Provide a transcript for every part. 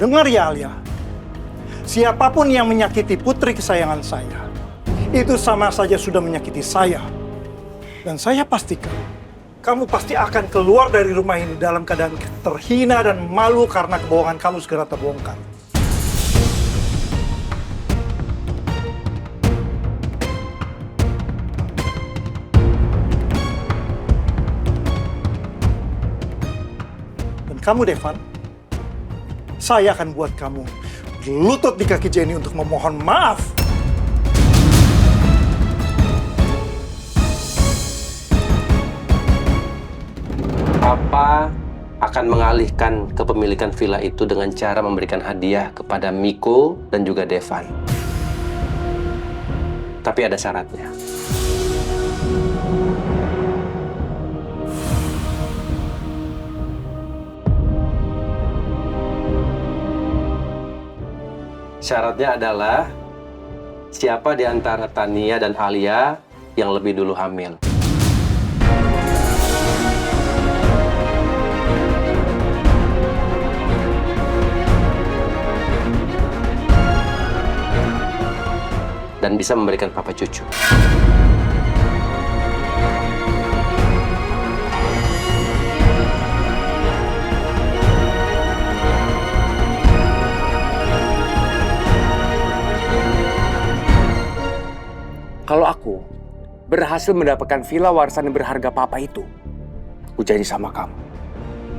Dengar ya Alia, siapapun yang menyakiti putri kesayangan saya, itu sama saja sudah menyakiti saya. Dan saya pastikan, kamu pasti akan keluar dari rumah ini dalam keadaan terhina dan malu karena kebohongan kamu segera terbongkar. Dan kamu, Devan, saya akan buat kamu berlutut di kaki Jenny untuk memohon maaf. Papa akan mengalihkan kepemilikan villa itu dengan cara memberikan hadiah kepada Miko dan juga Devan. Tapi ada syaratnya. Syaratnya adalah siapa di antara Tania dan Alia yang lebih dulu hamil. Dan bisa memberikan papa cucu. Kalau aku berhasil mendapatkan villa warisan yang berharga papa itu, aku janji sama kamu,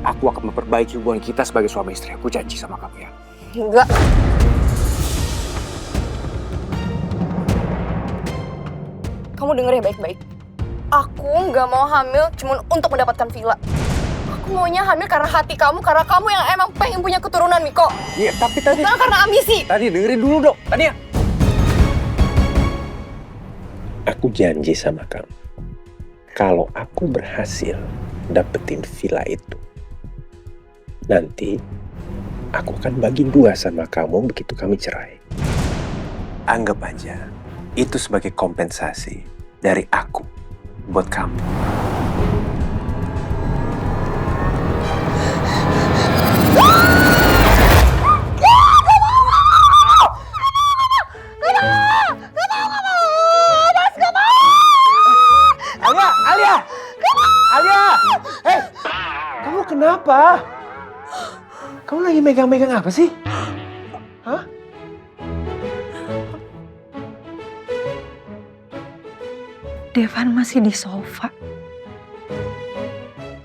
aku akan memperbaiki hubungan kita sebagai suami istri. Aku janji sama kamu ya. Enggak. Kamu denger ya baik-baik. Aku nggak mau hamil cuma untuk mendapatkan villa. Aku maunya hamil karena hati kamu, karena kamu yang emang pengen punya keturunan, Miko. Iya, tapi tadi... Bukan karena ambisi. Tadi dengerin dulu dong, Tania. Aku janji sama kamu, kalau aku berhasil dapetin villa itu, nanti aku akan bagi 2 sama kamu begitu kami cerai. Anggap aja itu sebagai kompensasi dari aku buat kamu. Alia! Hei! Kamu kenapa? Kamu lagi megang-megang apa sih? Hah? Devan masih di sofa.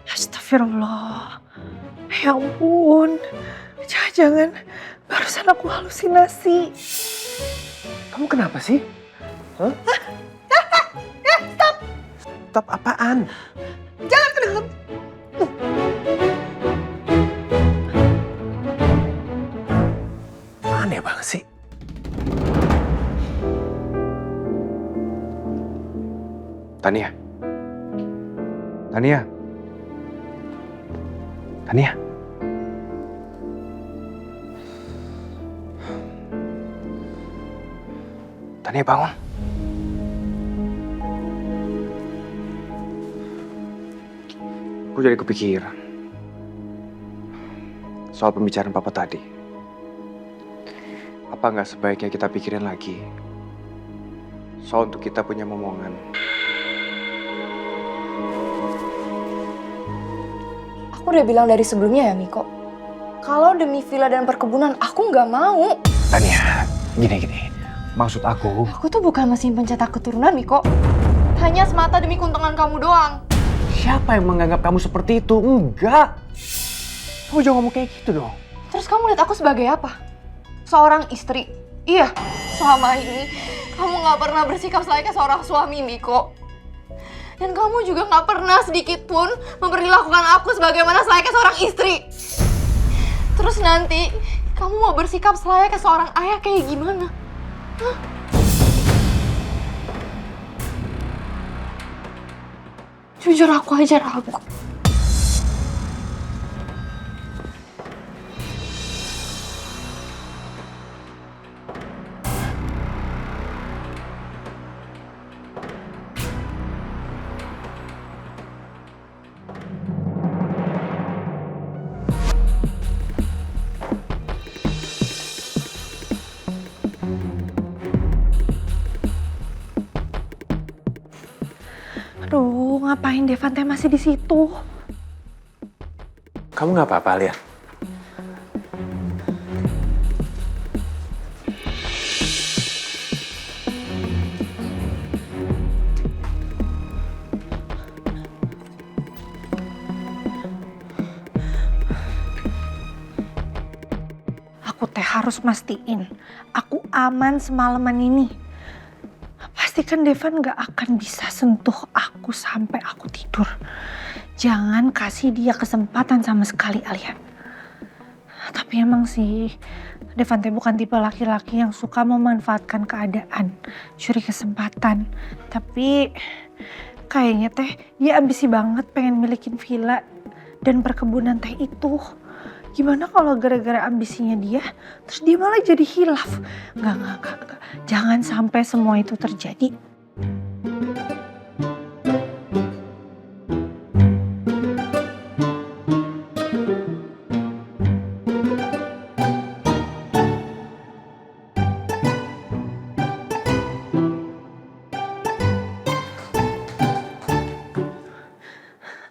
Astagfirullah. Ya ampun. Jangan-jangan barusan aku halusinasi. Kamu kenapa sih? Hah? Stop! Stop apaan? Jangan ke dalam. Aneh banget sih. Tania. Tania. Tania. Tania bangun. Aku jadi kepikiran soal pembicaraan papa tadi. Apa nggak sebaiknya kita pikirin lagi soal untuk kita punya momongan? Aku udah bilang dari sebelumnya ya, Miko. Kalau demi villa dan perkebunan, aku nggak mau. Tania, gini. Maksud aku... Aku tuh bukan mesin pencetak keturunan, Miko. Hanya semata demi keuntungan kamu doang. Siapa yang menganggap kamu seperti itu? Enggak. Kamu jangan ngomong kayak gitu dong. Terus kamu lihat aku sebagai apa? Seorang istri. Iya, selama ini kamu nggak pernah bersikap selayaknya seorang suami, Miko. Dan kamu juga nggak pernah sedikit pun memperlakukan aku sebagaimana selayaknya seorang istri. Terus nanti kamu mau bersikap selayaknya seorang ayah kayak gimana? Hah? Jujur aku aja ragu. ngapain Devan teh masih di situ? Kamu nggak apa-apa, Alia? Aku teh harus mastiin aku aman semalaman ini. Pastikan Devan gak akan bisa sentuh aku sampai aku tidur. Jangan kasih dia kesempatan sama sekali, Alia. Tapi emang sih, Devan teh bukan tipe laki-laki yang suka memanfaatkan keadaan, curi kesempatan. Tapi kayaknya teh dia ambisi banget pengen milikin villa dan perkebunan teh itu. Gimana kalau gara-gara ambisinya dia, terus dia malah jadi hilaf? Enggak. Jangan sampai semua itu terjadi.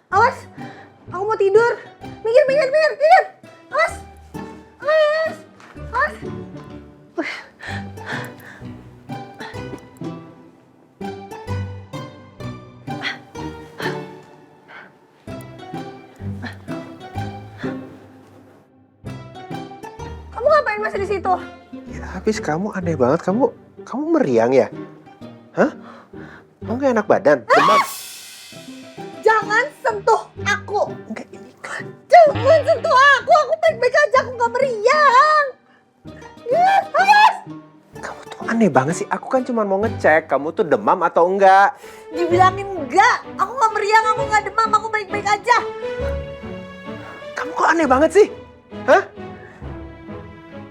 Awas, aku mau tidur. Minggir. Awas. Kamu ngapain masih di situ? Ya, habis kamu aneh banget. Kamu meriang ya? Hah? Kamu gak enak badan? Demam? Jangan sentuh aku. Enggak, ini kan. Jangan sentuh aku. Aku baik-baik aja. Aku gak meriang. Ya, awas. Kamu tuh aneh banget sih. Aku kan cuma mau ngecek kamu tuh demam atau enggak. Dibilangin enggak. Aku gak meriang. Aku gak demam. Aku baik-baik aja. Kamu kok aneh banget sih? Hah?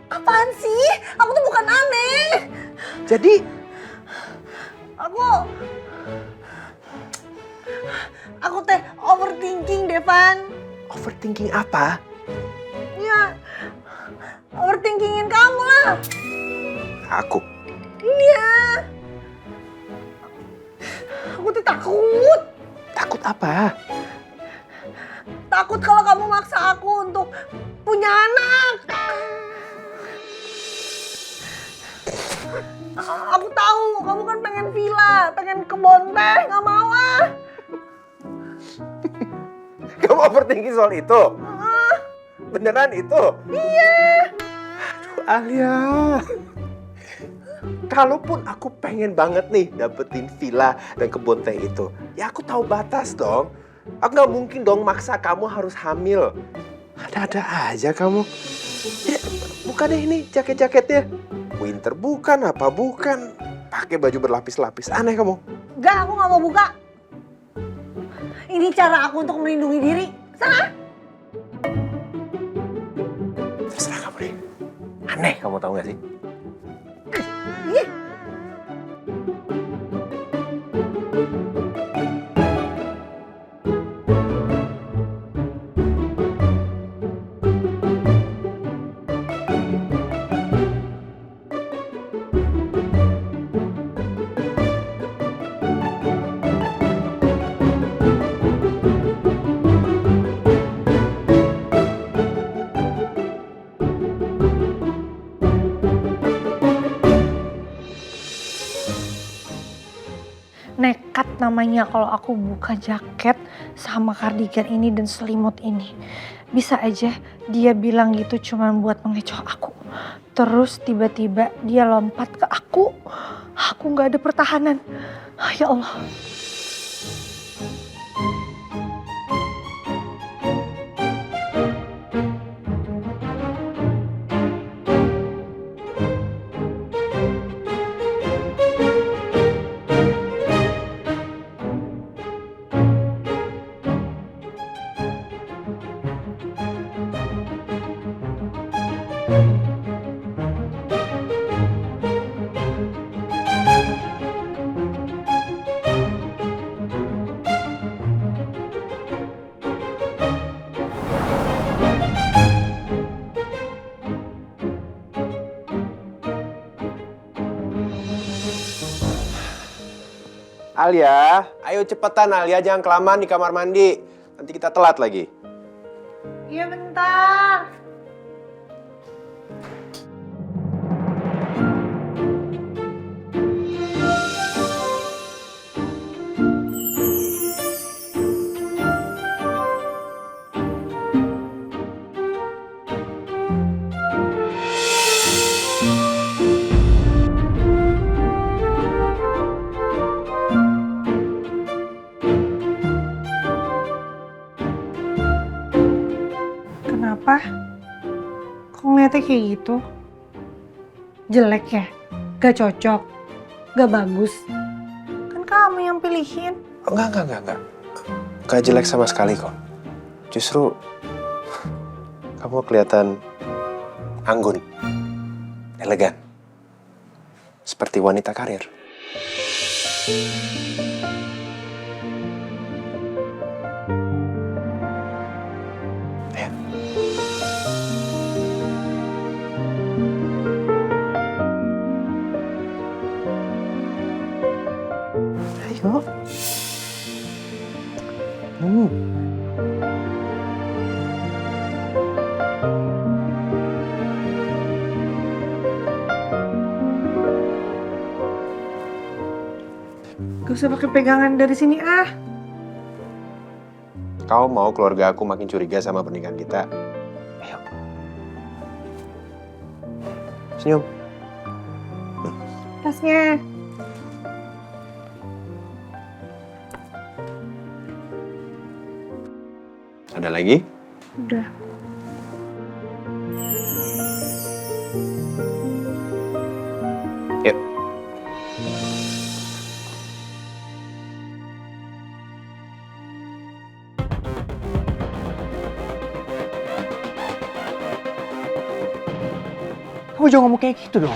Apaan sih? Aku tuh bukan aneh. Jadi Aku teh overthinking, Devan. overthinking apa? Ya, overthinkingin kamu lah. Aku. Iya. Aku tuh takut. Takut apa? Takut kalau kamu maksa aku untuk punya anak. Aku tahu kamu kan pengen villa, pengen kebun teh, nggak mau ah. Kamu overthinking soal itu? Beneran itu? Iya. Aduh, Alia. Kalaupun aku pengen banget nih dapetin villa dan kebun teh itu, ya aku tahu batas dong. Aku nggak mungkin dong maksa kamu harus hamil. Ada-ada aja kamu. Ya, bukan deh ini jaket-jaketnya. Winter bukan, apa bukan. Pakai baju berlapis-lapis. Aneh kamu. Enggak, aku nggak mau buka. Ini cara aku untuk melindungi diri. Sana. Terserah kamu deh. Aneh kamu tahu nggak sih? Ih. Nekat namanya kalau aku buka jaket sama kardigan ini dan selimut ini. Bisa aja dia bilang gitu cuman buat mengecoh aku. Terus tiba-tiba dia lompat ke aku. Aku nggak ada pertahanan. Ya Allah. Alia, ayo cepetan Alia, jangan kelamaan di kamar mandi. Nanti kita telat lagi. Iya bentar. Kenapa? Kok ngeliatnya kayak gitu? Jelek ya? Gak cocok? Gak bagus? Kan kamu yang pilihin. Enggak. Gak jelek sama sekali kok. Justru kamu kelihatan anggun, elegan. Seperti wanita karir. Ayo. Ayo. Gak usah pakai pegangan dari sini ah. Kau mau keluarga aku makin curiga sama pernikahan kita? Ayo. Senyum. Tasnya. Ada lagi? Udah. Yuk. Kamu jangan ngomong kayak gitu dong.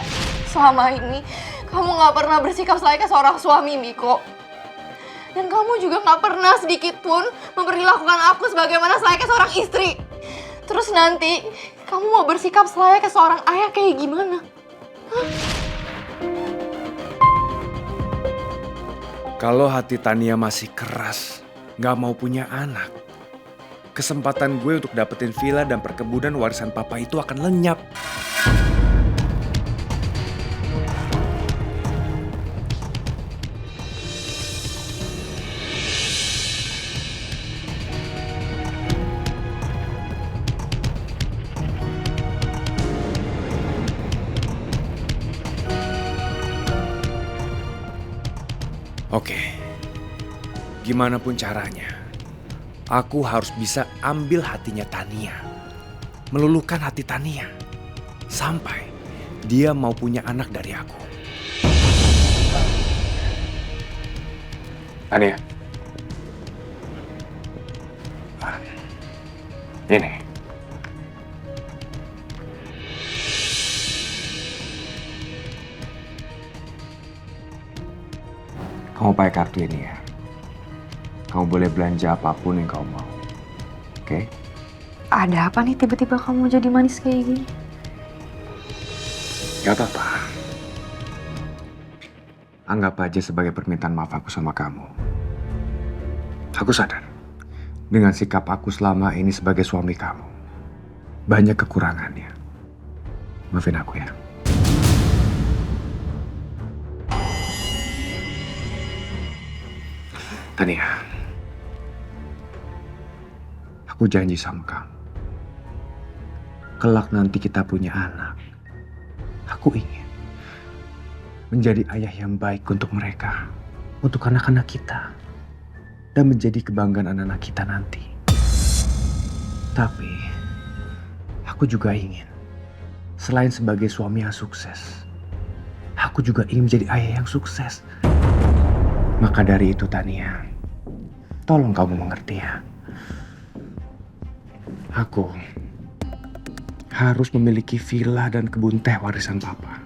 Selama ini kamu gak pernah bersikap selayaknya seorang suami, Miko. Dan kamu juga gak pernah sedikit pun memperlakukan aku sebagaimana selayaknya seorang istri. Terus nanti kamu mau bersikap selayaknya seorang ayah kayak gimana? Kalau hati Tania masih keras, gak mau punya anak, kesempatan gue untuk dapetin villa dan perkebunan warisan papa itu akan lenyap. Oke, gimana pun caranya, aku harus bisa ambil hatinya Tania, meluluhkan hati Tania, sampai dia mau punya anak dari aku. Tania, ini. Kamu pakai kartu ini ya. Kamu boleh belanja apapun yang kamu mau. Oke? Ada apa nih tiba-tiba kamu jadi manis kayak gini? Gak apa-apa. Anggap aja sebagai permintaan maaf aku sama kamu. Aku sadar, dengan sikap aku selama ini sebagai suami kamu, banyak kekurangannya. Maafin aku ya. Tania, aku janji sama kamu. Kelak nanti kita punya anak. Aku ingin menjadi ayah yang baik untuk mereka, untuk anak-anak kita, dan menjadi kebanggaan anak-anak kita nanti. Tapi, aku juga ingin, selain sebagai suami yang sukses, aku juga ingin menjadi ayah yang sukses. Maka dari itu, Tania, tolong kamu mengerti ya. Aku harus memiliki villa dan kebun teh warisan papa.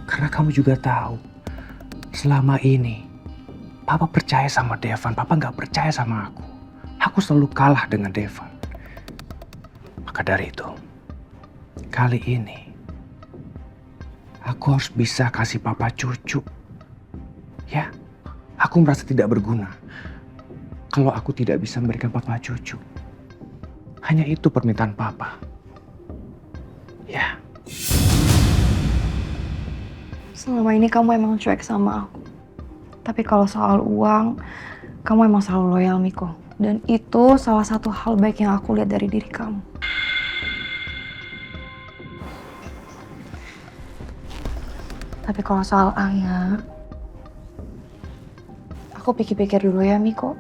Karena kamu juga tahu, selama ini papa percaya sama Devan, papa nggak percaya sama aku. Aku selalu kalah dengan Devan. Maka dari itu, kali ini aku harus bisa kasih papa cucu Ya, aku merasa tidak berguna kalau aku tidak bisa memberikan papa cucu. Hanya itu permintaan papa. Ya. Selama ini kamu emang cuek sama aku. Tapi kalau soal uang, kamu emang selalu loyal, Miko. Dan itu salah satu hal baik yang aku lihat dari diri kamu. Tapi kalau soal anak, aku pikir-pikir dulu ya, Miko.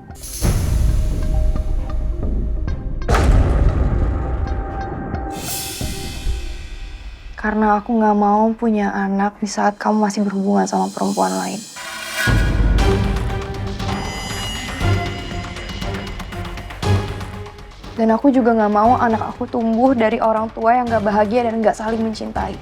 Karena aku nggak mau punya anak di saat kamu masih berhubungan sama perempuan lain. Dan aku juga nggak mau anak aku tumbuh dari orang tua yang nggak bahagia dan nggak saling mencintai.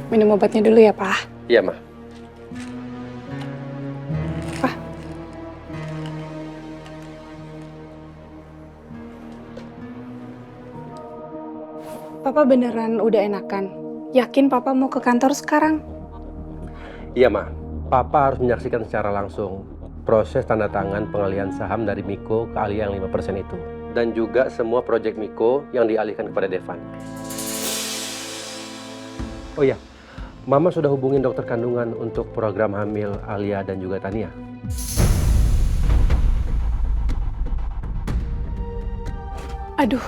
Minum obatnya dulu ya, Pak. Iya, Ma. Pak. Papa beneran udah enakan? Yakin Papa mau ke kantor sekarang? Iya, Ma. Papa harus menyaksikan secara langsung proses tanda tangan pengalihan saham dari Miko ke Alia yang 5% itu. Dan juga semua proyek Miko yang dialihkan kepada Devan. Oh iya, Mama sudah hubungin dokter kandungan untuk program hamil Alia dan juga Tania. Aduh,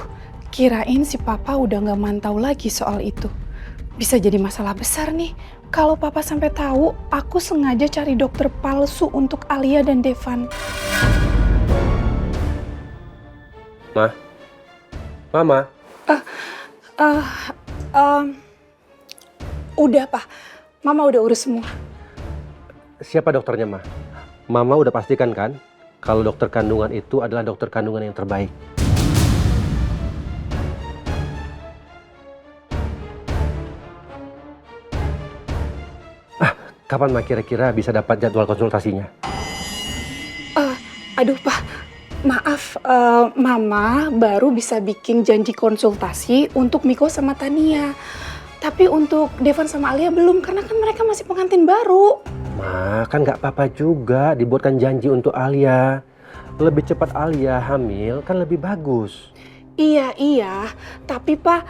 kirain si Papa udah nggak mantau lagi soal itu. Bisa jadi masalah besar nih. Kalau Papa sampai tahu, aku sengaja cari dokter palsu untuk Alia dan Devan. Ma? Mama? Udah, Pak. Mama udah urus semua. Siapa dokternya, Ma? Mama udah pastikan kan kalau dokter kandungan itu adalah dokter kandungan yang terbaik. Kapan Ma kira-kira bisa dapat jadwal konsultasinya? Aduh, Pak. Maaf, Mama baru bisa bikin janji konsultasi untuk Miko sama Tania. Tapi untuk Devan sama Alia belum, karena kan mereka masih pengantin baru. Ma, kan nggak apa-apa juga dibuatkan janji untuk Alia. Lebih cepat Alia hamil kan lebih bagus. Iya. Tapi Pak,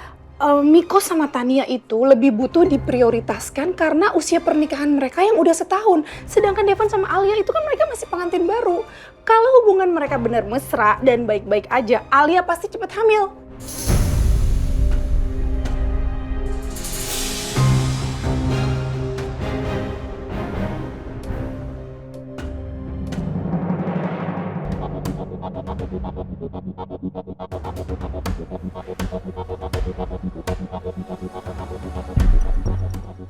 Miko sama Tania itu lebih butuh diprioritaskan karena usia pernikahan mereka yang udah setahun. Sedangkan Devan sama Alia itu kan mereka masih pengantin baru. Kalau hubungan mereka benar mesra dan baik-baik aja, Alia pasti cepat hamil.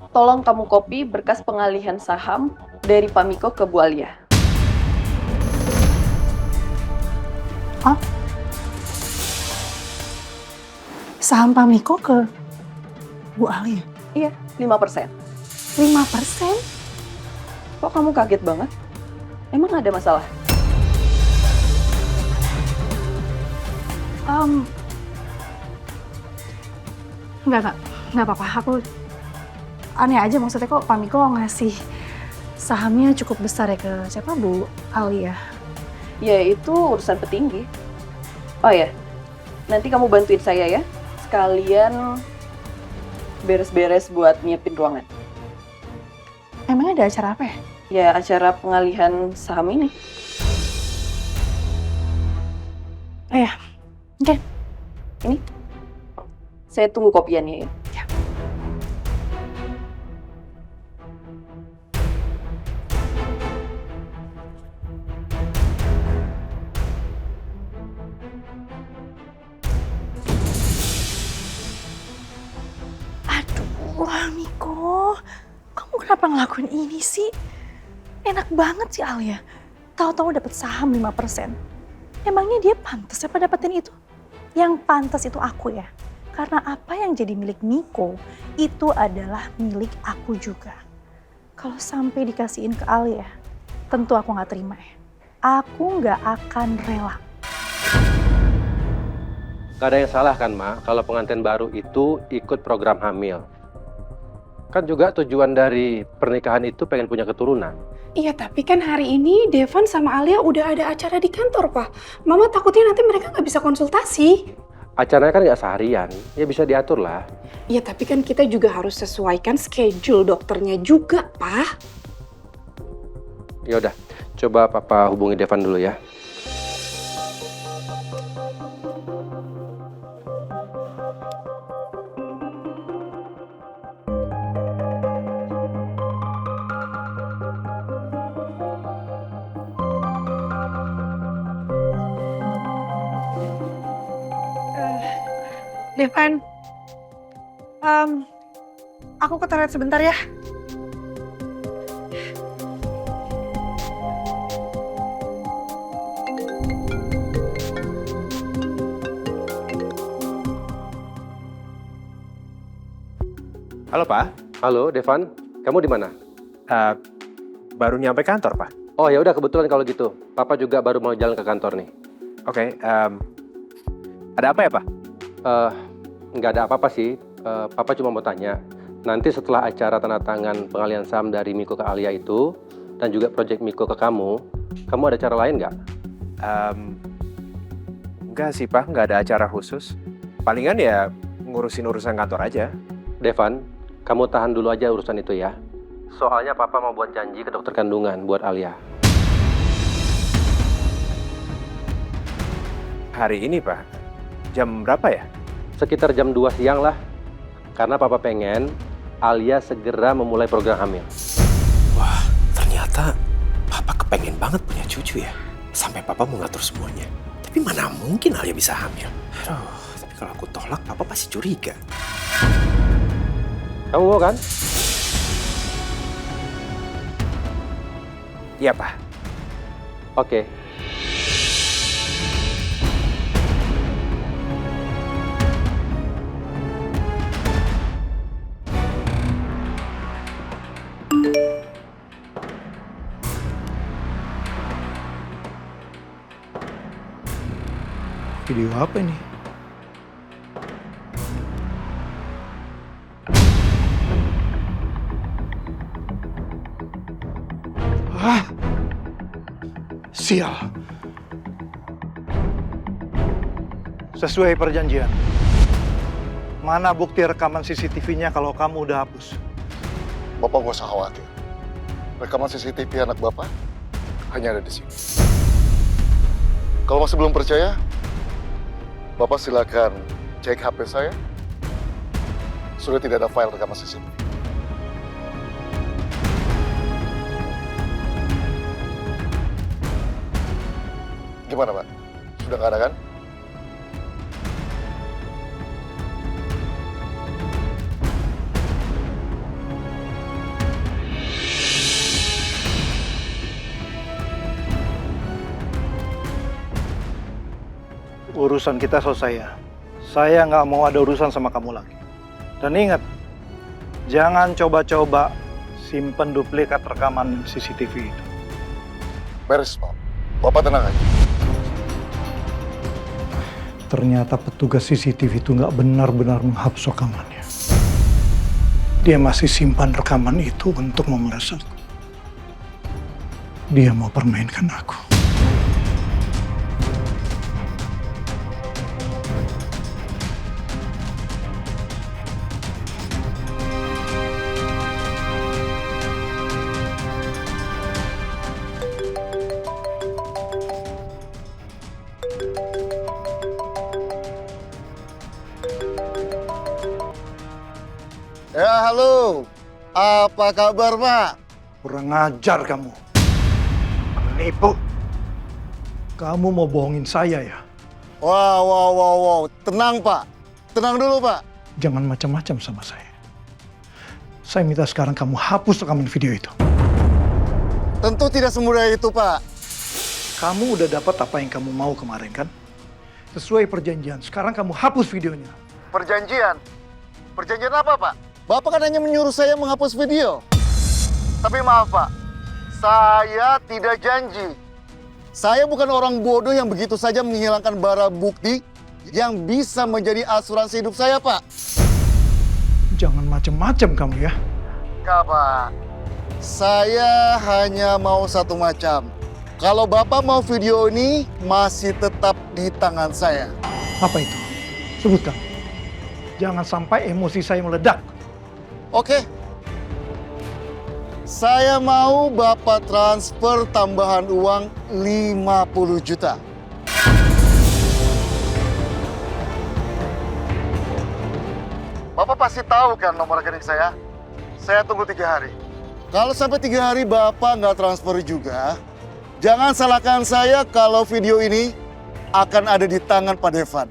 Tolong kamu copy berkas pengalihan saham dari Pak Miko ke Bu Alia. Saham Pak Miko ke Bu Alia? Iya, 5%. 5%? Kok kamu kaget banget? Emang ada masalah? Enggak apa-apa. Aku aneh aja, maksudnya kok Pak Miko ngasih sahamnya cukup besar ya ke siapa, Bu Alia? Ya itu urusan petinggi. Oh ya, nanti kamu bantuin saya ya. Sekalian beres-beres buat nyiapin ruangan. Emangnya ada acara apa ya? Ya acara pengalihan saham ini. Oh ya, oke. Ini. Saya tunggu kopiannya ya. Wah, Miko, kamu kenapa ngelakuin ini sih? Enak banget sih Alia. Tahu-tahu dapat saham 5%. Emangnya dia pantas apa dapetin itu? Yang pantas itu aku ya. Karena apa yang jadi milik Miko itu adalah milik aku juga. Kalau sampai dikasihin ke Alia, tentu aku nggak terima ya. Aku nggak akan rela. Gak ada yang salah kan, Ma, kalau pengantin baru itu ikut program hamil. Kan juga tujuan dari pernikahan itu pengen punya keturunan. Iya, tapi kan hari ini Devan sama Alia udah ada acara di kantor, Pak. Mama takutnya nanti mereka nggak bisa konsultasi. Acaranya kan nggak seharian, ya bisa diatur lah. Iya, tapi kan kita juga harus sesuaikan schedule dokternya juga, Pak. Ya udah, coba Papa hubungi Devan dulu ya. Devan, aku ke toilet sebentar ya. Halo, Pak. Halo, Devan, kamu di mana? Baru nyampe kantor, Pak. Oh ya udah, kebetulan kalau gitu. Papa juga baru mau jalan ke kantor nih. Oke, ada apa ya, Pak? Nggak ada apa-apa sih. Papa cuma mau tanya. Nanti setelah acara tanda tangan pengalihan saham dari Miko ke Alia itu, dan juga proyek Miko ke kamu ada cara lain nggak? Enggak sih, Pak. Nggak ada acara khusus. Palingan ya ngurusin urusan kantor aja. Devan, kamu tahan dulu aja urusan itu ya. Soalnya Papa mau buat janji ke dokter kandungan buat Alia. Hari ini, Pak. Jam berapa ya? Sekitar jam 2 siang lah. Karena Papa pengen Alia segera memulai program hamil. Wah, ternyata Papa kepengen banget punya cucu ya. Sampai Papa mau ngatur semuanya. Tapi mana mungkin Alia bisa hamil? Aduh, tapi kalau aku tolak, Papa pasti curiga. Kamu mau kan? Iya, Pak. Oke. Video apa ini? Sial. Sesuai perjanjian. Mana bukti rekaman CCTV-nya kalau kamu udah hapus? Bapak gak usah khawatir. Rekaman CCTV anak Bapak hanya ada di sini. Kalau masih belum percaya, Bapak silakan cek HP saya. Sudah tidak ada file rekaman CCTV. Gimana, Pak? Sudah nggak ada kan? Urusan kita selesai ya. Saya nggak mau ada urusan sama kamu lagi. Dan ingat, jangan coba-coba simpen duplikat rekaman CCTV itu. Beres, Pak. Bapak tenang aja. Ternyata petugas CCTV itu nggak benar-benar menghapus rekamannya. Dia masih simpan rekaman itu untuk memeras aku. Dia mau permainkan aku. Ya, halo. Apa kabar, Pak? Kurang ajar kamu. Penipu. Kamu mau bohongin saya ya? Wow. Tenang, Pak. Tenang dulu, Pak. Jangan macam-macam sama saya. Saya minta sekarang kamu hapus rekaman video itu. Tentu tidak semudah itu, Pak. Kamu udah dapat apa yang kamu mau kemarin kan? Sesuai perjanjian, sekarang kamu hapus videonya. Perjanjian? Perjanjian apa, Pak? Bapak kan hanya menyuruh saya menghapus video. Tapi maaf, Pak. Saya tidak janji. Saya bukan orang bodoh yang begitu saja menghilangkan barang bukti yang bisa menjadi asuransi hidup saya, Pak. Jangan macem-macem kamu ya. Enggak, Pak. Saya hanya mau satu macam. Kalau Bapak mau video ini, masih tetap di tangan saya. Apa itu? Sebutkan. Jangan sampai emosi saya meledak. Oke. Saya mau Bapak transfer tambahan uang 50 juta. Bapak pasti tahu kan nomor rekening saya? Saya tunggu 3 hari. Kalau sampai 3 hari Bapak nggak transfer juga, jangan salahkan saya kalau video ini akan ada di tangan Pak Devan.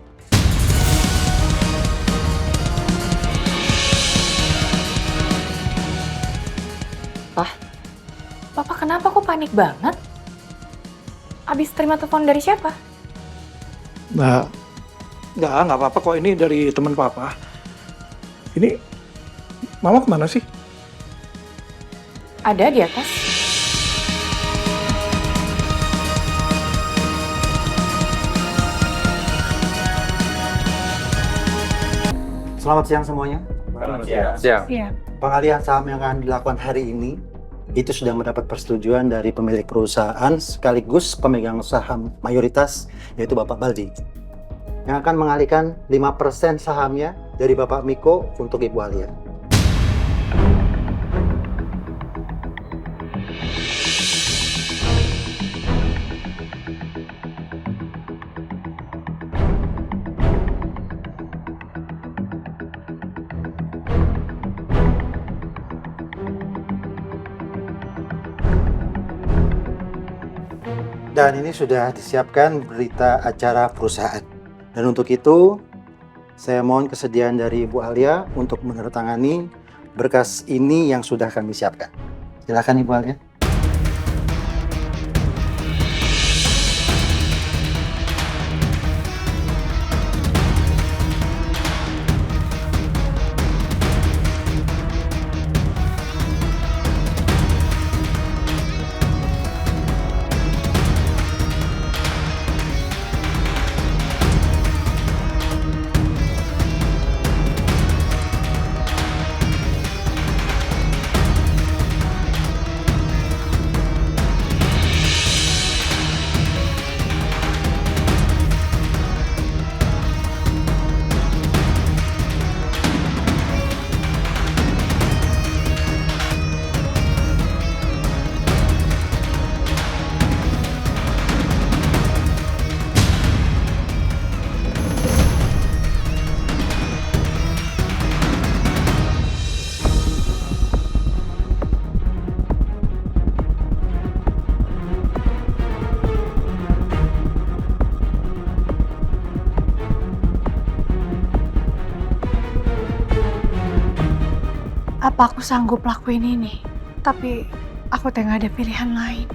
Papa kenapa kok panik banget? Abis terima telepon dari siapa? Nggak apa-apa kok. Ini dari teman papa. Ini, mama kemana sih? Ada di atas. Selamat siang semuanya. Siap. Iya. Pengalihan saham yang akan dilakukan hari ini itu sudah mendapat persetujuan dari pemilik perusahaan sekaligus pemegang saham mayoritas yaitu Bapak Baldi. Yang akan mengalihkan 5% sahamnya dari Bapak Miko untuk Ibu Alia. Dan ini sudah disiapkan berita acara perusahaan. Dan untuk itu, saya mohon kesediaan dari Ibu Alia untuk menandatangani berkas ini yang sudah kami siapkan. Silakan Ibu Alia. Apa aku sanggup lakuin ini? Tapi aku nggak ada pilihan lain.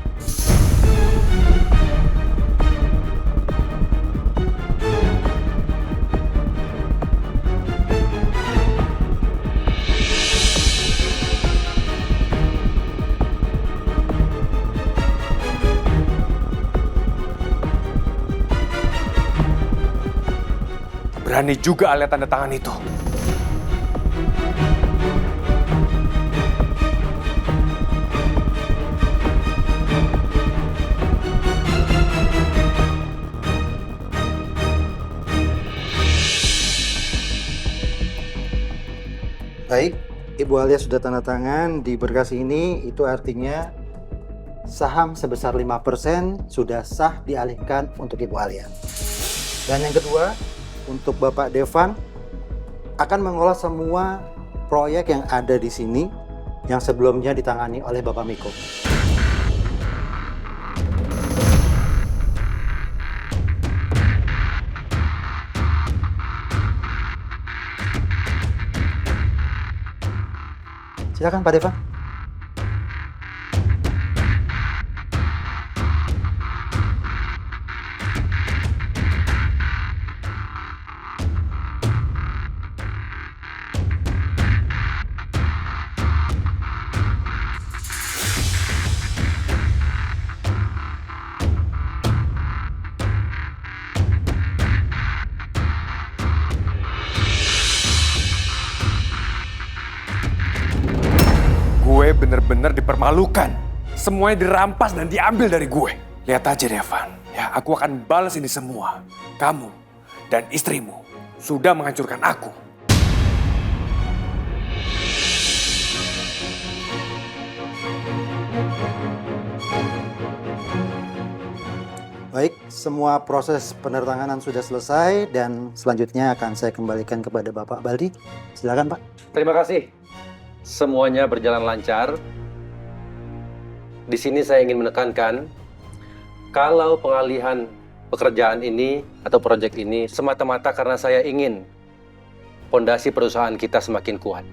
Berani juga Alia tanda tangan itu. Baik, Ibu Alia sudah tanda tangan di berkas ini, itu artinya saham sebesar 5% sudah sah dialihkan untuk Ibu Alia. Dan yang kedua, untuk Bapak Devan akan mengolah semua proyek yang ada di sini yang sebelumnya ditangani oleh Bapak Miko. Silakan Pak Devan. bener-bener dipermalukan. Semuanya dirampas dan diambil dari gue. Lihat aja Devan, ya aku akan balas ini semua. Kamu dan istrimu sudah menghancurkan aku. Baik, semua proses penertanganan sudah selesai dan selanjutnya akan saya kembalikan kepada Bapak Baldi. Silakan Pak. Terima kasih. Semuanya berjalan lancar. Di sini saya ingin menekankan, kalau pengalihan pekerjaan ini atau proyek ini semata-mata karena saya ingin fondasi perusahaan kita semakin kuat.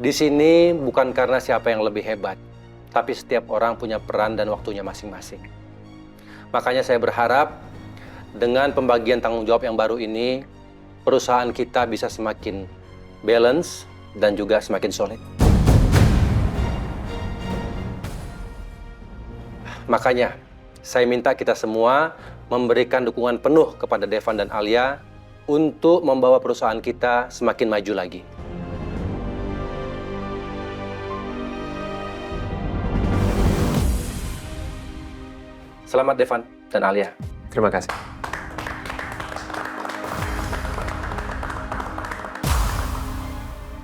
Di sini bukan karena siapa yang lebih hebat, tapi setiap orang punya peran dan waktunya masing-masing. Makanya saya berharap dengan pembagian tanggung jawab yang baru ini, perusahaan kita bisa semakin balance dan juga semakin solid. Makanya saya minta kita semua memberikan dukungan penuh kepada Devan dan Alia untuk membawa perusahaan kita semakin maju lagi. Selamat Devan dan Alia. Terima kasih.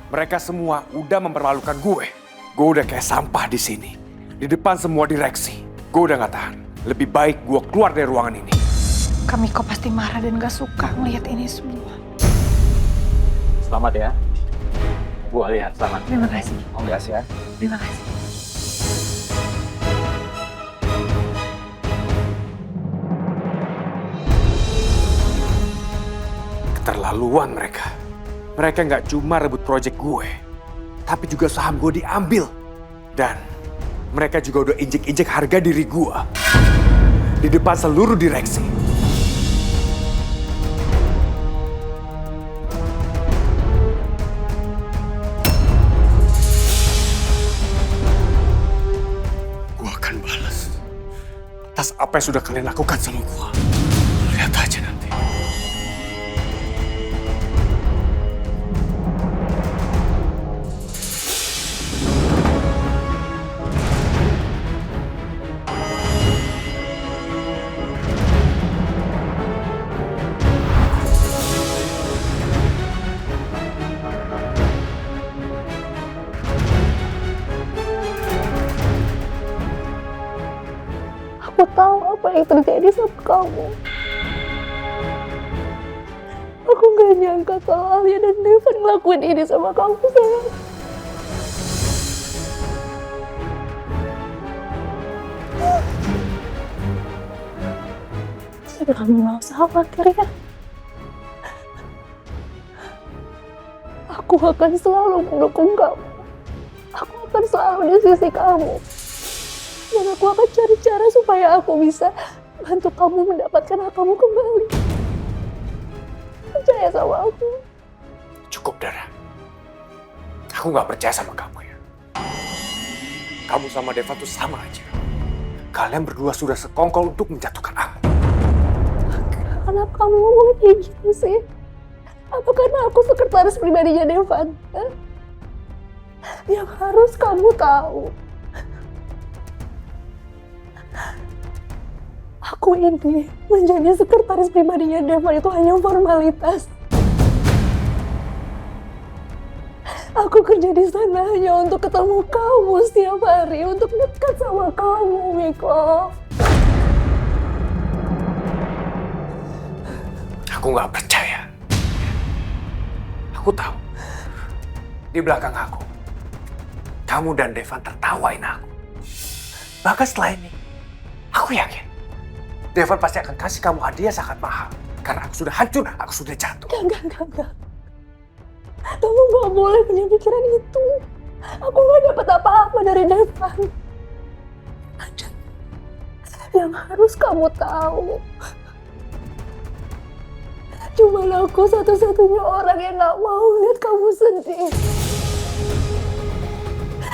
Mereka semua udah mempermalukan gue. Gue udah kayak sampah di sini. Di depan semua direksi. Gue udah gak tahan. Lebih baik gue keluar dari ruangan ini. Kami kok pasti marah dan gak suka ngeliat ini semua. Selamat ya. Bu Alia, selamat. Terima kasih. Makasih ya. Terima kasih. Keterlaluan mereka. Mereka nggak cuma rebut proyek gue, tapi juga saham gue diambil. Dan mereka juga udah injek-injek harga diri gue di depan seluruh direksi. Gue akan balas atas apa yang sudah kalian lakukan sama gue. Lihat aja nanti. Aku tahu apa yang terjadi sama kamu. Aku gak nyangka kalau Alia dan Devan ngelakuin ini sama kamu, sayang. Tapi kamu gak usah khawatir ya. Aku akan selalu mendukung kamu. Aku akan selalu di sisi kamu. Dan aku akan cari cara supaya aku bisa bantu kamu mendapatkan hak kamu kembali. Percaya sama aku. Cukup, Dara. Aku nggak percaya sama kamu ya. Kamu sama Deva tuh sama aja. Kalian berdua sudah sekongkol untuk menjatuhkan aku. Kenapa kamu ngomong kayak gitu sih? Apa karena aku sekretaris pribadinya Devan? Hah? Yang harus kamu tahu, aku ini menjadi sekretaris pribadinya Devan itu hanya formalitas. Aku kerja di sana hanya untuk ketemu kamu setiap hari, untuk dekat sama kamu, Miko. Aku nggak percaya. Aku tahu. Di belakang aku, kamu dan Devan tertawain aku. Bahkan setelah ini, aku yakin Devan pasti akan kasih kamu hadiah sangat mahal. Karena aku sudah hancur, aku sudah jatuh. Enggak. Kamu gak boleh punya pikiran itu. Aku gak dapat apa-apa dari Devan. Yang harus kamu tahu, cuma aku satu-satunya orang yang gak mau lihat kamu sedih.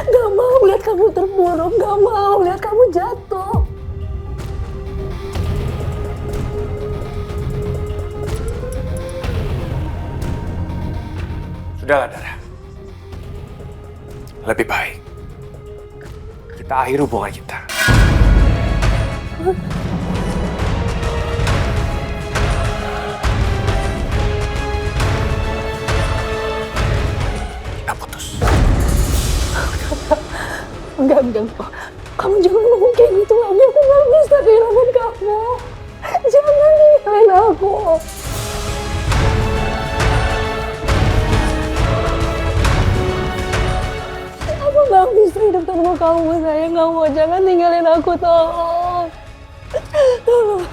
Gak mau lihat kamu terpuruk, gak mau lihat kamu jatuh. Sudahlah, Dara. Lebih baik kita akhiri hubungan kita. Kita putus. Enggak kok. Kamu jangan ngomong kayak gitu lagi. Aku gak bisa kehilangan kamu. Jangan ninggalin aku. Aku gak bisa hidup tanpa kamu, sayang. Gak mau, jangan tinggalin aku, tolong. Tolong.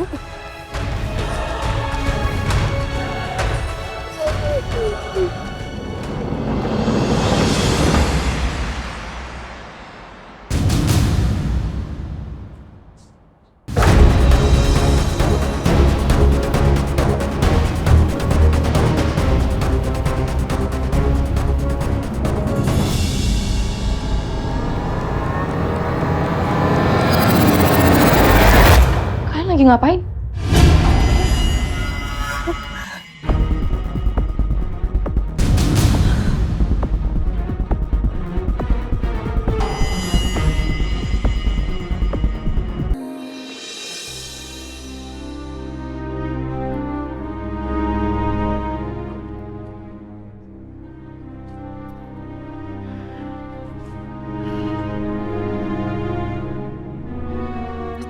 Kalian lagi ngapain?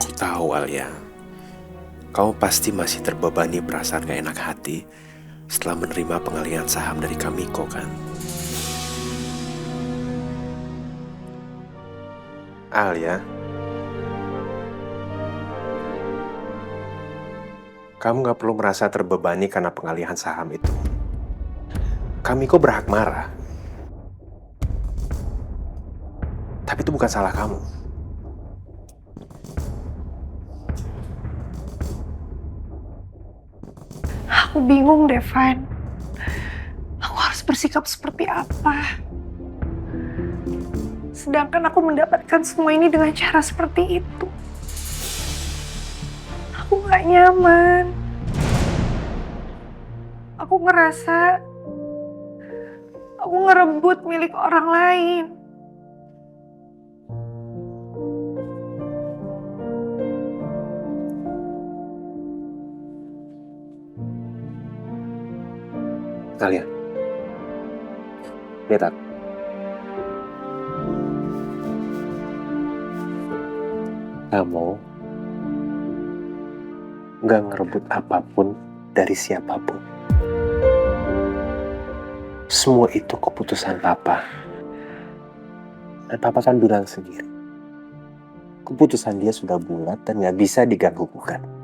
Aku tahu, Alia. Kamu pasti masih terbebani perasaan gak enak hati setelah menerima pengalihan saham dari Kamiko, kan? Alia, kamu gak perlu merasa terbebani karena pengalihan saham itu. Kamiko berhak marah. Tapi itu bukan salah kamu. Aku bingung, Devan. Aku harus bersikap seperti apa? Sedangkan aku mendapatkan semua ini dengan cara seperti itu. Aku gak nyaman. Aku ngerasa aku ngerebut milik orang lain. Alia, lihat aku. Kamu nggak ngerebut apapun dari siapapun. Semua itu keputusan Papa. Dan Papa kan bilang sendiri, keputusan dia sudah bulat dan nggak bisa diganggu-gugat.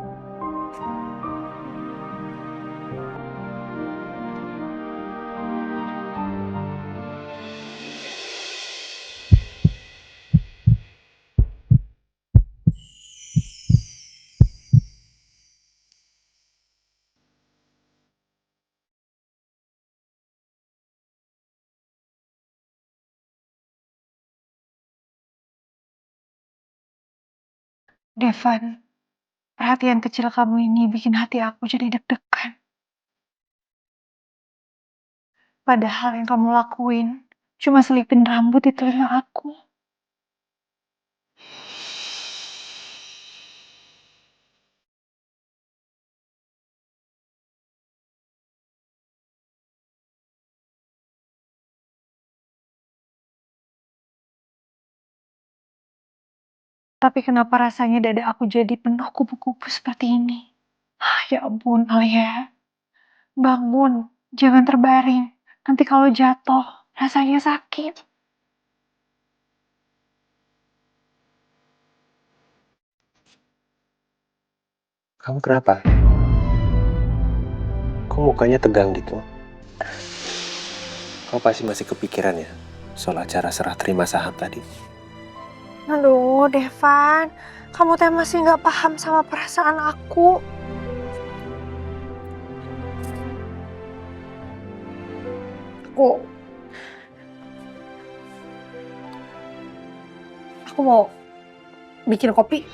Devan, perhatian kecil kamu ini bikin hati aku jadi deg-degan. Padahal yang kamu lakuin cuma selipin rambut di telinga aku. Tapi kenapa rasanya dada aku jadi penuh kupu-kupu seperti ini? Ya ampun, Alia. Bangun, jangan terbaring. Nanti kalau jatuh, rasanya sakit. Kamu kenapa? Kok mukanya tegang gitu? Kamu pasti masih kepikiran ya soal acara serah terima saham tadi. Aduh, Devan. Kamu teh masih gak paham sama perasaan aku. Aku mau bikin kopi.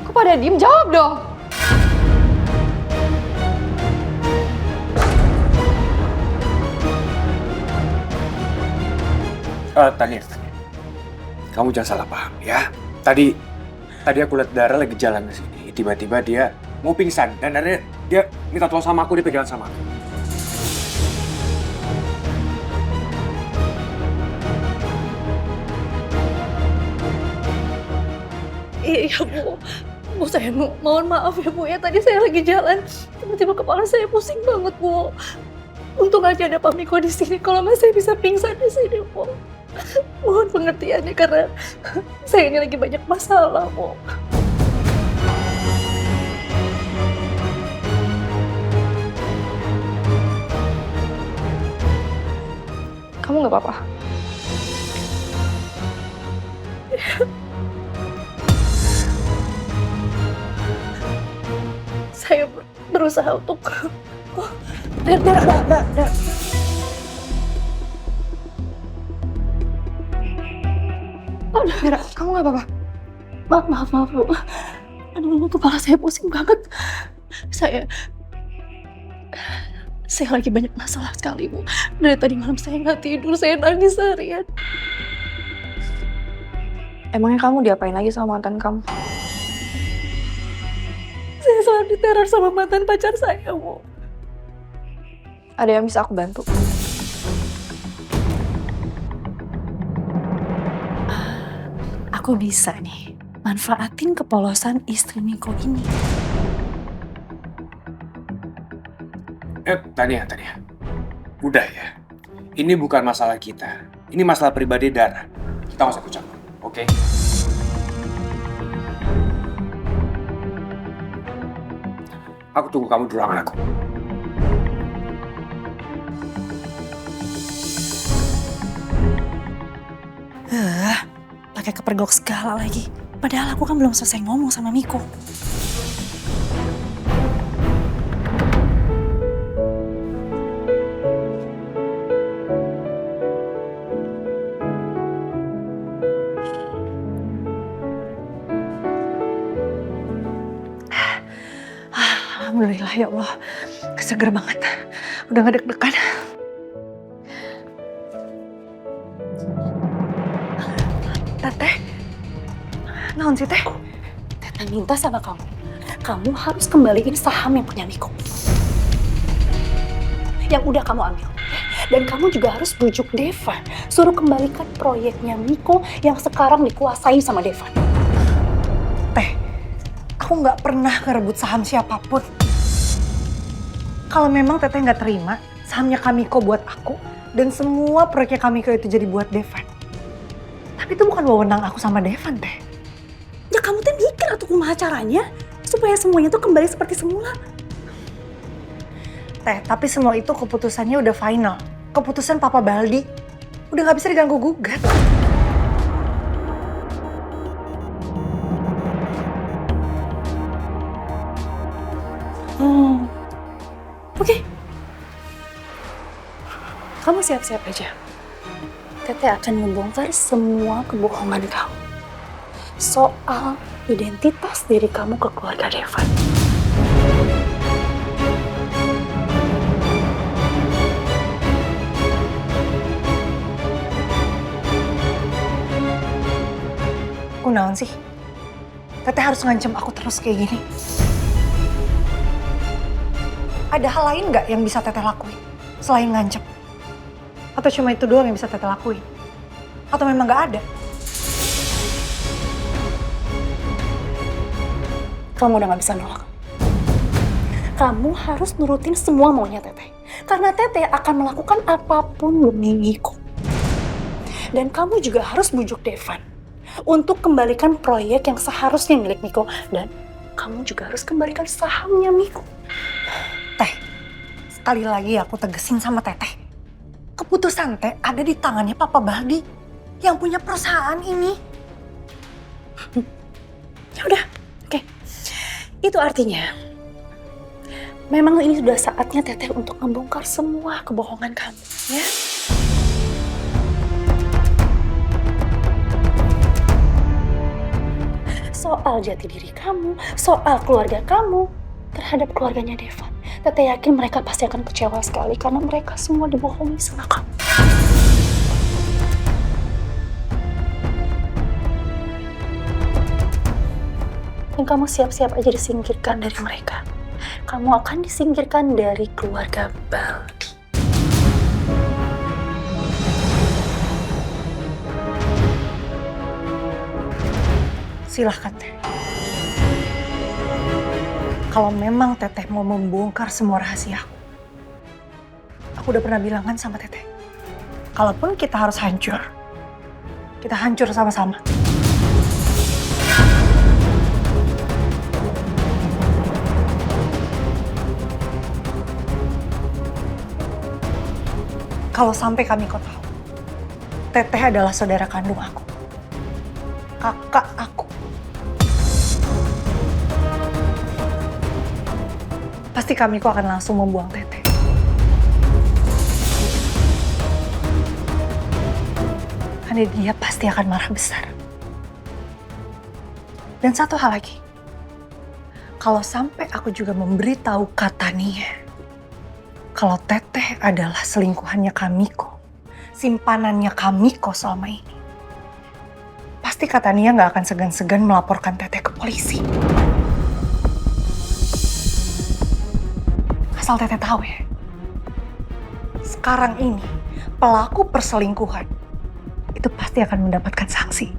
Kok pada pada diem? Jawab dong. Tania, kamu jangan salah paham ya. Tadi aku lihat Dara lagi jalan ke sini. Tiba-tiba dia mau pingsan dan akhirnya dia minta tolong sama aku, dia pegangan sama aku. Iya Bu. Bu, saya mohon maaf ya Bu ya. Tadi saya lagi jalan, tiba-tiba kepala saya pusing banget Bu. Untung aja ada Pak Miko di sini. Kalau nggak saya bisa pingsan di sini Bu. Mohon pengertiannya karena saya ini lagi banyak masalah Bu. Kamu nggak apa-apa? Saya berusaha untuk... Dar. Dara, kamu nggak apa-apa? Maaf Bu. Aduh, kepala saya pusing banget. Saya lagi banyak masalah sekali Bu. Dari tadi malam saya nggak tidur, saya nangis seharian. Emangnya kamu diapain lagi sama mantan kamu? Saya selalu diteror sama mantan pacar saya Bu. Ada yang bisa aku bantu? Aku bisa nih manfaatin kepolosan istri Miko ini. Tania. Udah ya. Ini bukan masalah kita. Ini masalah pribadi Dara. Kita nggak usah ikut campur, oke? Aku tunggu kamu di ruangan aku. Pakai kepergok segala lagi. Padahal aku kan belum selesai ngomong sama Miko. Alhamdulillah ya Allah. Seger banget. Udah gak deg-degan. Teteh, naon sih Teh? Teteh minta sama kamu. Kamu harus kembaliin saham yang punya Miko. Yang udah kamu ambil. Dan kamu juga harus bujuk Devan. Suruh kembalikan proyeknya Miko yang sekarang dikuasai sama Devan. Teh, aku nggak pernah ngerebut saham siapapun. Kalau memang Teteh nggak terima sahamnya Kamiko buat aku dan semua proyeknya Kamiko itu jadi buat Devan. Tapi itu bukan wewenang aku sama Devan, Teh. Ya kamu tuh mikir atau kumaha caranya supaya semuanya tuh kembali seperti semula. Teh, tapi semua itu keputusannya udah final. Keputusan Papa Baldi. Udah nggak bisa diganggu-gugat. Oke. Kamu siap-siap aja. Teteh akan membongkar semua kebohongan kamu soal identitas diri kamu ke keluarga Devan. Kunaon sih? Teteh harus ngancam aku terus kayak gini. Ada hal lain nggak yang bisa Teteh lakuin selain ngancam? Atau cuma itu doang yang bisa Teteh lakuin? Atau memang nggak ada? Kamu udah gak bisa nolak. Kamu harus nurutin semua maunya Teteh. Karena Teteh akan melakukan apapun demi Miko. Dan kamu juga harus bujuk Devan untuk kembalikan proyek yang seharusnya milik Miko. Dan kamu juga harus kembalikan sahamnya Miko. Teh, sekali lagi aku tegesin sama Teteh. Keputusan Teh ada di tangannya Papa Baldi yang punya perusahaan ini. Ya udah, oke. Itu artinya memang ini sudah saatnya Teteh untuk membongkar semua kebohongan kamu, ya. soal jati diri kamu, soal keluarga kamu terhadap keluarganya Devan. Teteh yakin mereka pasti akan kecewa sekali karena mereka semua dibohongi sama kamu. Dan kamu siap-siap aja disingkirkan dari mereka. Kamu akan disingkirkan dari keluarga Baldi. Silahkan, Teh. Kalau memang Teteh mau membongkar semua rahasia aku udah pernah bilang kan sama Teteh, kalaupun kita harus hancur, kita hancur sama-sama. Kalau sampai kami kau tahu, Teteh adalah saudara kandung aku, kakak aku. Pasti kami kok akan langsung membuang Teteh. Karena dia pasti akan marah besar. Dan satu hal lagi, kalau sampai aku juga memberitahu Tania kalau Teteh adalah selingkuhannya Kamiko, simpanannya Kamiko selama ini, pasti Tania nggak akan segan-segan melaporkan Teteh ke polisi. Asal Teteh tahu ya, sekarang ini pelaku perselingkuhan itu pasti akan mendapatkan sanksi.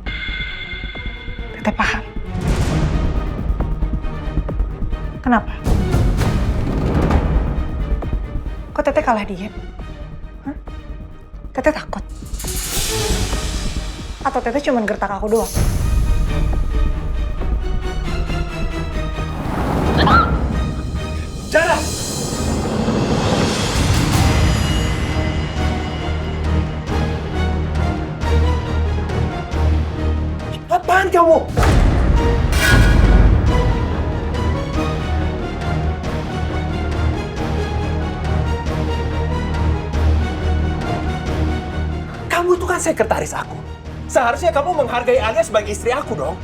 Teteh paham? Kenapa? Kok Teteh kalah diam? Hah? Teteh takut? Atau Teteh cuma gertak aku doang? Jara! Apaan kamu? Kamu itu kan sekretaris aku. Seharusnya kamu menghargai Alia sebagai istri aku dong.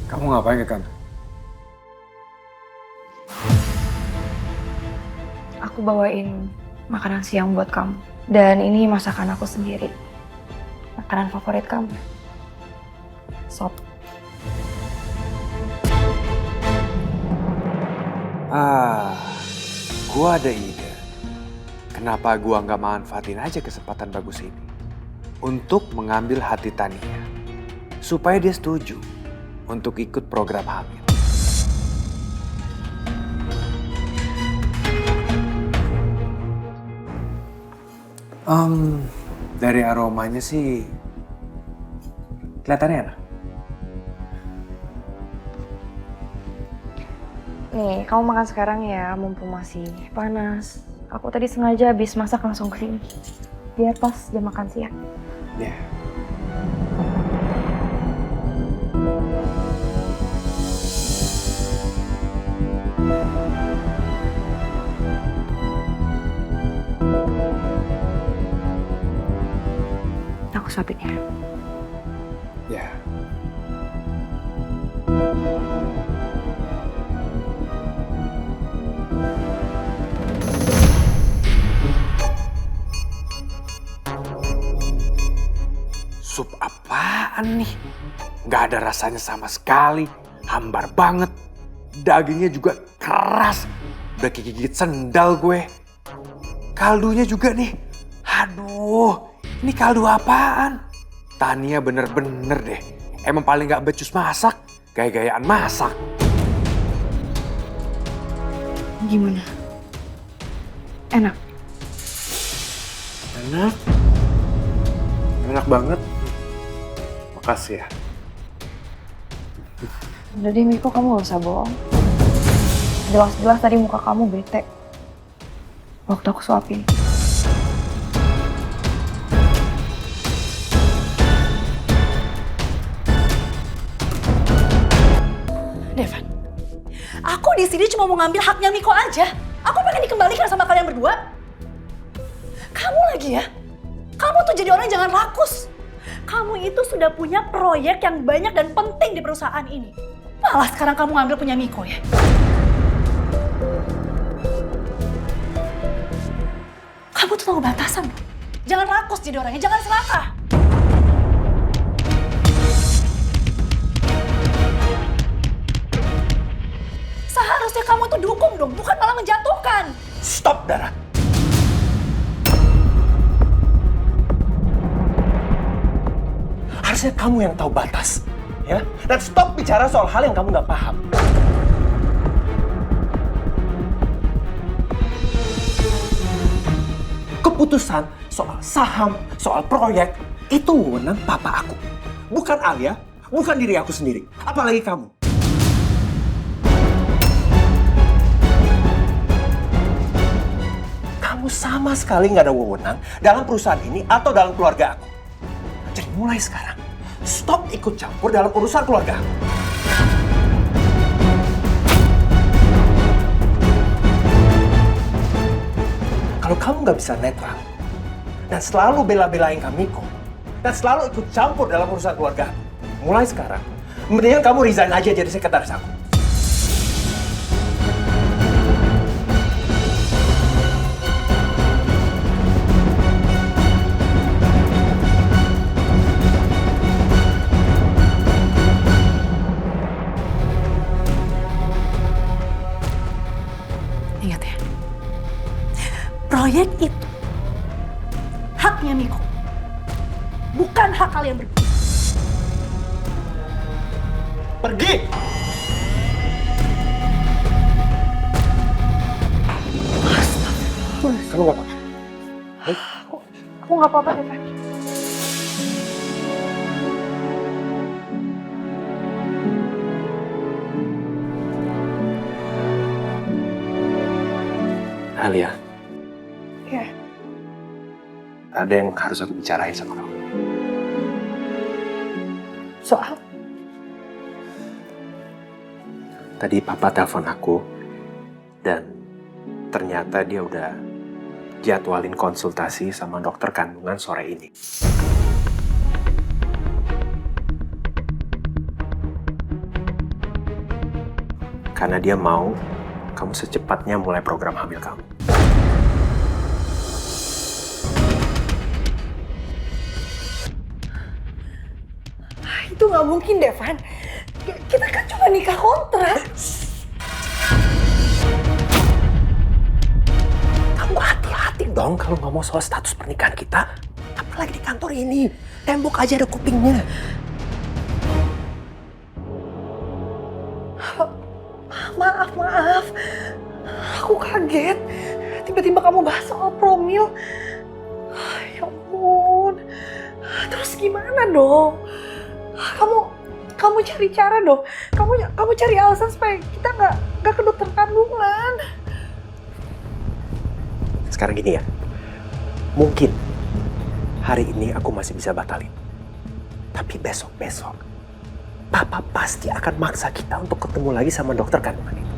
Kamu ngapain ke kantor? Aku bawain makanan siang buat kamu. Dan ini masakan aku sendiri. Makanan favorit kamu. Sop. Gua ada ide. Kenapa gua nggak manfaatin aja kesempatan bagus ini untuk mengambil hati Tania, supaya dia setuju untuk ikut program hamil. Dari aromanya sih kelihatannya enak. Nih, kamu makan sekarang ya, mumpung masih panas. Aku tadi sengaja habis masak langsung kesini. Biar pas jam makan siang. Ya. Aku suapin ya. Ya. Sup apaan nih? Gak ada rasanya sama sekali. Hambar banget. Dagingnya juga keras. Udah gigit sendal gue. Kaldunya juga nih. Aduh, ini kaldu apaan? Tania bener-bener deh. Emang paling gak becus masak. Gaya-gayaan masak. Gimana? Enak? Enak. Enak banget. Makasih ya. Udah deh Miko, kamu gak usah bohong. Jelas-jelas tadi muka kamu bete waktu aku suapin. Devan, aku di sini cuma mau ngambil haknya Miko aja. Aku pengen dikembalikan sama kalian berdua. Kamu lagi ya? Kamu tuh jadi orang jangan rakus. Kamu itu sudah punya proyek yang banyak dan penting di perusahaan ini. Malah sekarang kamu ngambil punya Miko ya? Kamu tuh tahu batasan loh. Jangan rakus jadi orangnya, jangan serakah. Seharusnya kamu tuh dukung dong, bukan malah menjatuhkan. Stop, Dara. Harusnya kamu yang tahu batas, ya. Dan stop bicara soal hal yang kamu nggak paham. Keputusan soal saham, soal proyek, itu wewenang papa aku. Bukan Alia, bukan diri aku sendiri. Apalagi kamu. Kamu sama sekali nggak ada wewenang dalam perusahaan ini atau dalam keluarga aku. Jadi mulai sekarang, stop ikut campur dalam urusan keluarga aku. Kalau kamu nggak bisa netral, dan selalu bela-belain Kamiko, dan selalu ikut campur dalam urusan keluarga aku, mulai sekarang, mendingan kamu resign aja jadi sekretaris aku. Ingat ya, proyek itu haknya Miko, bukan hak kalian berdua. Pergi! Kamu nggak apa-apa? Aku nggak apa-apa, Devan. Alia, Ya, ada yang harus aku bicarain sama kamu. soal Tadi papa telepon aku, dan ternyata dia udah jadwalin konsultasi sama dokter kandungan sore ini. Karena dia mau kamu secepatnya mulai program hamil kamu. itu nggak mungkin, Devan. Kita kan cuma nikah kontrak. Kamu hati-hati dong kalau ngomong soal status pernikahan kita. Apalagi di kantor ini. Tembok aja ada kupingnya. Maaf. Aku kaget. Tiba-tiba kamu bahas soal promil. Ya ampun. Terus gimana dong? Kamu cari cara dong. Kamu cari alasan supaya kita nggak ke dokter kandungan. Sekarang gini ya. Mungkin hari ini aku masih bisa batalin. Tapi besok-besok Papa pasti akan maksa kita untuk ketemu lagi sama dokter kandungan itu.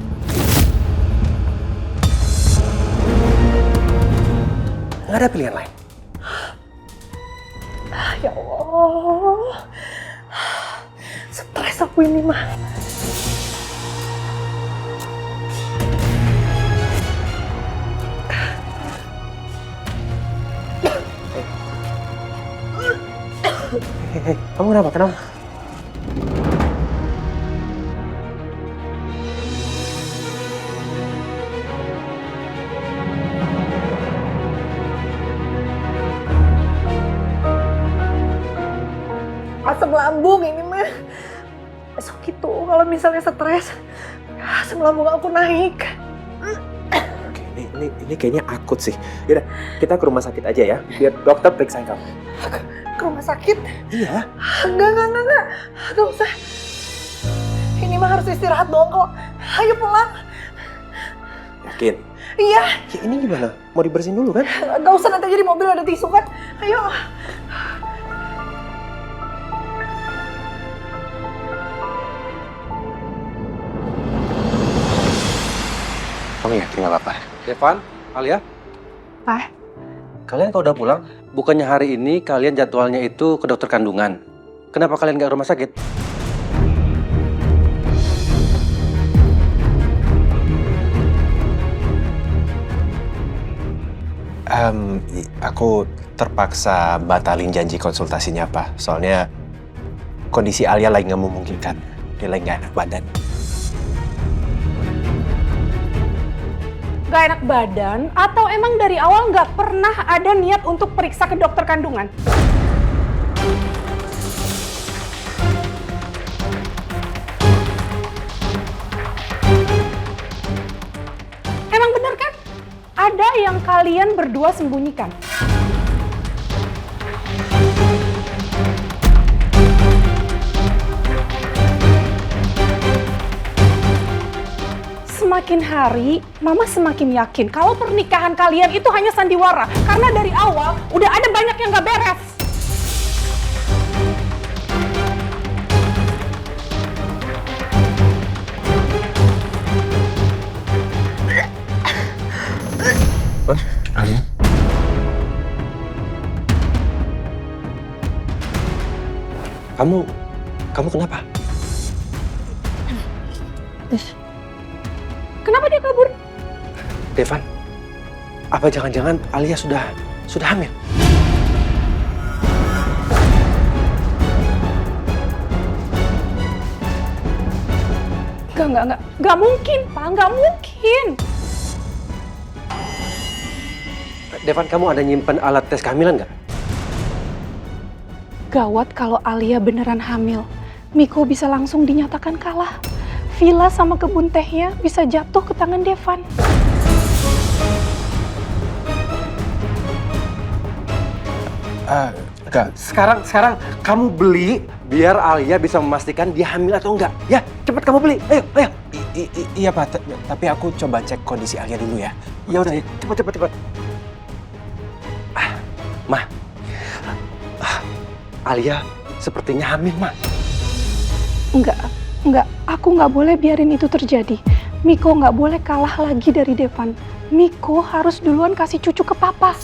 Nggak ada pilihan lain. Ya Allah. Stres aku ini, mah. Hei, kamu kenapa? Kenapa? Asam lambung ini mah. Besok gitu kalau misalnya stres, asam lambung aku naik. Oke, ini kayaknya akut sih. Yaudah, kita ke rumah sakit aja ya, biar dokter periksain kamu. Ke rumah sakit? Iya. Enggak. Gak usah. Ini mah harus istirahat dong kok. Ayo pulang. Yakin? Iya. Ya ini gimana? Mau dibersihin dulu kan? Gak usah, nanti aja di mobil ada tisu kan. Ayo. Kamu yakin nggak apa-apa? Devan, Alia, Pak, kalian kalau udah pulang, bukannya hari ini kalian jadwalnya itu ke dokter kandungan. Kenapa kalian nggak ke rumah sakit? Aku terpaksa batalin janji konsultasinya, Pak. Soalnya kondisi Alia lagi nggak memungkinkan. Dia lagi nggak enak badan. Gak enak badan atau emang dari awal nggak pernah ada niat untuk periksa ke dokter kandungan? Emang bener kan? Ada yang kalian berdua sembunyikan. Semakin hari, Mama semakin yakin kalau pernikahan kalian itu hanya sandiwara. Karena dari awal udah ada banyak yang gak beres. Alia? Kamu kenapa? Kenapa dia kabur? Devan, apa jangan-jangan Alia sudah hamil? Gak mungkin, Pak, gak mungkin. Devan, kamu ada nyimpen alat tes kehamilan nggak? Gawat kalau Alia beneran hamil. Miko bisa langsung dinyatakan kalah. Villa sama kebun tehnya bisa jatuh ke tangan Devan. Enggak. Sekarang kamu beli biar Alia bisa memastikan dia hamil atau enggak. Ya, cepat kamu beli. Ayo. Iya, Pak. Tapi aku coba cek kondisi Alia dulu ya. Ya udah, cepat. Mah. Alia sepertinya hamil, Mah. Enggak, aku nggak boleh biarin itu terjadi. Miko nggak boleh kalah lagi dari Devan. Miko harus duluan kasih cucu ke Papa.